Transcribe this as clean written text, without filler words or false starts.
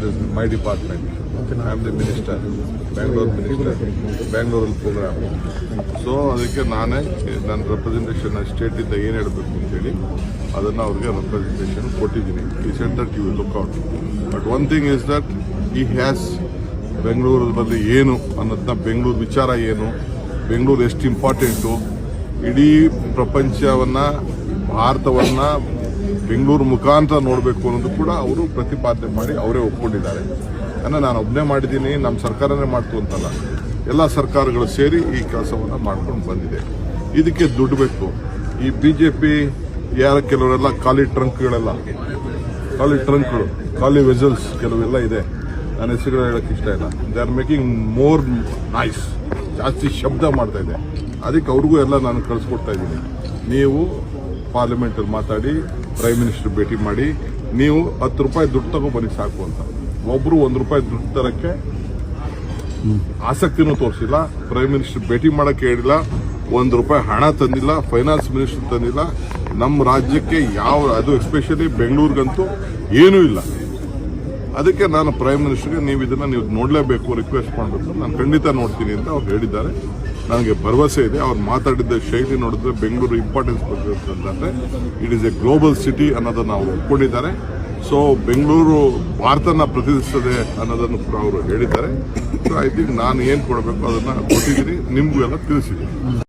It is my department. I am the minister, Bangalore minister, ಬ್ಯಾಂಗ್ಳೂರಲ್ಲಿ programme. So ಅದಕ್ಕೆ ನಾನೇ ನನ್ನ ರೆಪ್ರೆಸೆಂಟೇಷನ್ ಸ್ಟೇಟಿಂದ ಏನು ಹೇಳಬೇಕು ಅಂತೇಳಿ ಅದನ್ನು ಅವ್ರಿಗೆ ರೆಪ್ರೆಸೆಂಟೇಷನ್ ಕೊಟ್ಟಿದ್ದೀನಿ. ಈ centre you will look out. But one thing is that ಈ ಹ್ಯಾಸ್ ಬೆಂಗಳೂರಲ್ಲಿ ಏನು ಅನ್ನೋದನ್ನ, ಬೆಂಗಳೂರು ವಿಚಾರ ಏನು, ಬೆಂಗಳೂರು ಎಷ್ಟು ಇಂಪಾರ್ಟೆಂಟು, ಇಡೀ ಪ್ರಪಂಚವನ್ನು, ಭಾರತವನ್ನು ಬೆಂಗಳೂರು ಮುಖಾಂತರ ನೋಡಬೇಕು ಅನ್ನೋದು ಕೂಡ ಅವರು ಪ್ರತಿಪಾದನೆ ಮಾಡಿ ಅವರೇ ಒಪ್ಕೊಂಡಿದ್ದಾರೆ. ನಾನು ಒಬ್ಬನೇ ಮಾಡಿದ್ದೀನಿ, ನಮ್ಮ ಸರ್ಕಾರನೇ ಮಾಡ್ತು ಅಂತಲ್ಲ, ಎಲ್ಲ ಸರ್ಕಾರಗಳು ಸೇರಿ ಈ ಕೆಲಸವನ್ನು ಮಾಡ್ಕೊಂಡು ಬಂದಿದೆ. ಇದಕ್ಕೆ ದುಡ್ಡು ಬೇಕು. ಈ ಬಿಜೆಪಿ ಕೆಲವರೆಲ್ಲ ಖಾಲಿ ಟ್ರಂಕ್ಗಳು, ಖಾಲಿ ವೆಸಲ್ಸ್ ಕೆಲವೆಲ್ಲ ಇದೆ. ನನ್ನ ಹೆಸರುಗಳು ಹೇಳೋಕ್ಕೆ ಇಷ್ಟ ಇಲ್ಲ. They are making more noise, ಜಾಸ್ತಿ ಶಬ್ದ ಮಾಡ್ತಾ ಇದೆ. ಅದಕ್ಕೆ ಅವ್ರಿಗೂ ಎಲ್ಲ ನಾನು ಕಳಿಸ್ಕೊಡ್ತಾ ಇದ್ದೀನಿ. ನೀವು ಪಾರ್ಲಿಮೆಂಟಲ್ಲಿ ಮಾತಾಡಿ, ಪ್ರೈಮ್ ಮಿನಿಸ್ಟರ್ ಭೇಟಿ ಮಾಡಿ, ನೀವು 10 ರೂಪಾಯಿ ದುಡ್ಡು ತಗೊಬನ್ನಿ ಸಾಕು ಅಂತ. ಒಬ್ಬರು 1 ರೂಪಾಯಿ ದುಡ್ಡು ತರಕ್ಕೆ ಆಸಕ್ತಿನೂ ತೋರಿಸಿಲ್ಲ. ಪ್ರೈಮ್ ಮಿನಿಸ್ಟರ್ ಭೇಟಿ ಮಾಡೋಕ್ಕೆ ಹೇಳಿಲ್ಲ, 1 ರೂಪಾಯಿ ಹಣ ತಂದಿಲ್ಲ, ಫೈನಾನ್ಸ್ ಮಿನಿಸ್ಟರ್ ತಂದಿಲ್ಲ. ನಮ್ಮ ರಾಜ್ಯಕ್ಕೆ ಅದು ಎಸ್ಪೆಷಲಿ ಬೆಂಗಳೂರಿಗಂತೂ ಏನೂ ಇಲ್ಲ. ಅದಕ್ಕೆ ನಾನು ಪ್ರೈಮ್ ಮಿನಿಸ್ಟರ್ಗೆ ನೀವು ನೋಡಲೇಬೇಕು, ರಿಕ್ವೆಸ್ಟ್ ಮಾಡಬೇಕು. ನಾನು ಖಂಡಿತ ನೋಡ್ತೀನಿ ಅಂತ ಅವ್ರು ಹೇಳಿದ್ದಾರೆ. ನನಗೆ ಭರವಸೆ ಇದೆ. ಅವ್ರು ಮಾತಾಡಿದ್ದ ಶೈಲಿ ನೋಡಿದ್ರೆ ಬೆಂಗಳೂರು ಇಂಪಾರ್ಟೆನ್ಸ್ ಅಂತಂದರೆ it is A global city ಅನ್ನೋದನ್ನು ಅವರು ಒಪ್ಕೊಂಡಿದ್ದಾರೆ. ಸೊ ಬೆಂಗಳೂರು ಭಾರತನ ಪ್ರತಿನಿಧಿಸ್ತದೆ ಅನ್ನೋದನ್ನು ಕೂಡ ಅವರು ಹೇಳಿದ್ದಾರೆ. ಸೊ ಐ ಥಿಂಕ್ ನಾನು ಏನು ಕೊಡಬೇಕು ಅದನ್ನು ಕೊಟ್ಟಿದ್ದೀನಿ, ನಿಮಗೂ ಎಲ್ಲ ತಿಳಿಸಿದ್ದೀನಿ.